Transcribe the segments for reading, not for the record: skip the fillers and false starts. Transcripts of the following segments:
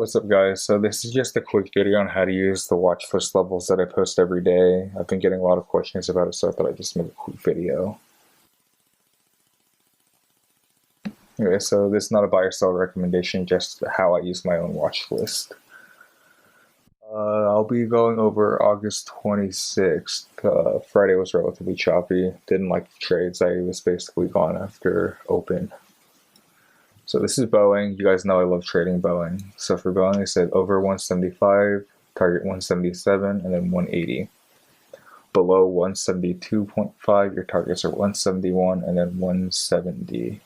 What's up guys? So this is just a quick video on how to use the watch list levels that I post every day. I've been getting a lot of questions about it, so I thought I'd just make a quick video. Okay, so this is not a buy or sell recommendation, just how I use my own watch list. I'll be going over August 26th. Friday was relatively choppy. Didn't like the trades. I was basically gone after open. So this is Boeing. You guys know I love trading Boeing. So for Boeing, I said over 175, target 177, and then 180. Below 172.5, your targets are 171 and then 170.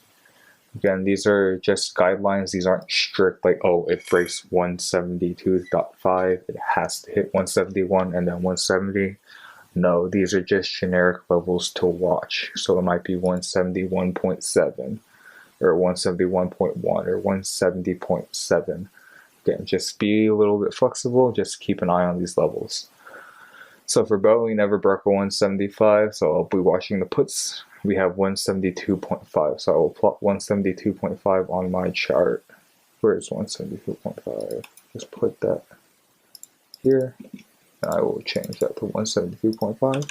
Again, these are just guidelines. These aren't strict like, oh, it breaks 172.5, it has to hit 171 and then 170. No, these are just generic levels to watch. So it might be 171.7. or 171.1 or 170.7. Again, just be a little bit flexible, just keep an eye on these levels. So for Boeing, we never broke a 175, so I'll be watching the puts. We have 172.5, so I will plot 172.5 on my chart. Where's 172.5? Just put that here, and I will change that to 172.5.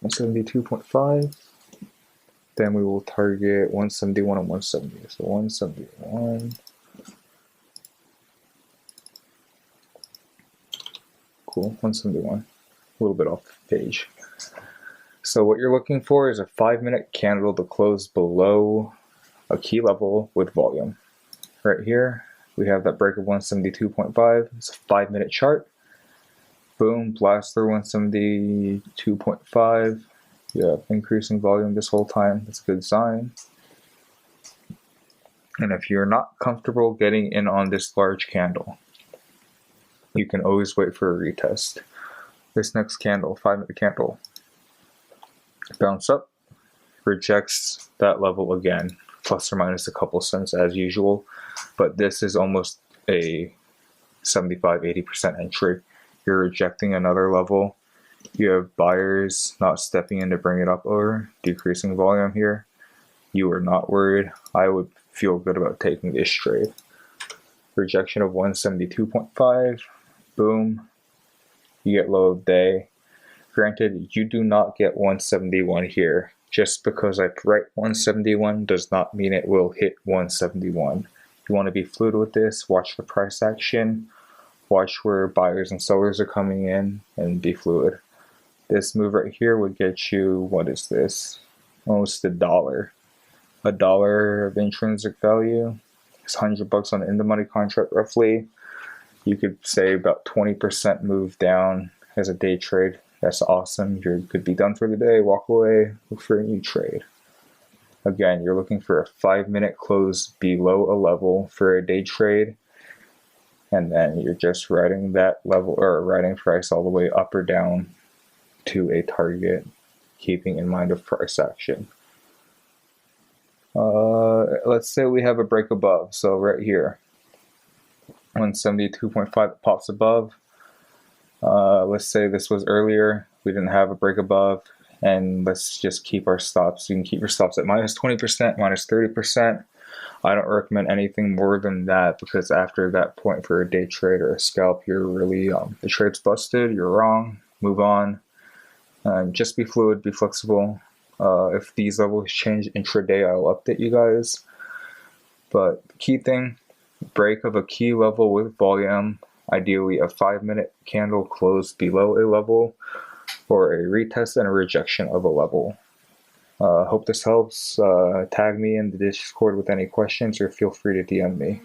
172.5. Then we will target 171 and 170. So 171. Cool, 171. A little bit off the page. So what you're looking for is a 5-minute candle to close below a key level with volume. Right here, we have that break of 172.5. It's a 5-minute chart. Boom, blast through 172.5. You have increasing volume this whole time. That's a good sign. And if you're not comfortable getting in on this large candle, you can always wait for a retest. This next candle, 5-minute candle, bounce up, rejects that level again, plus or minus a couple cents as usual. But this is almost a 75-80% entry. You're rejecting another level. You have buyers not stepping in to bring it up or decreasing volume here. You are not worried. I would feel good about taking this trade. Rejection of 172.5. Boom. You get low of day. Granted, you do not get 171 here. Just because I write 171 does not mean it will hit 171. You want to be fluid with this. Watch the price action. Watch where buyers and sellers are coming in and be fluid. This move right here would get you, what is this? Almost $1. $1 of intrinsic value. It's $100 on an in the money contract roughly. You could say about 20% move down as a day trade. That's awesome. You could be done for the day, walk away, look for a new trade. Again, you're looking for a 5-minute close below a level for a day trade. And then you're just riding that level or riding price all the way up or down to a target, keeping in mind of price action. Let's say we have a break above. So right here, 172.5 pops above. Let's say this was earlier. We didn't have a break above. And let's just keep our stops. You can keep your stops at minus 20%, minus 30%. I don't recommend anything more than that because after that point for a day trade or a scalp, you're really, the trade's busted, you're wrong, move on. Just be fluid, be flexible. If these levels change intraday, I'll update you guys. But the key thing, break of a key level with volume, ideally a 5-minute candle closed below a level, or a retest and a rejection of a level. Hope this helps. Tag me in the Discord with any questions or feel free to DM me.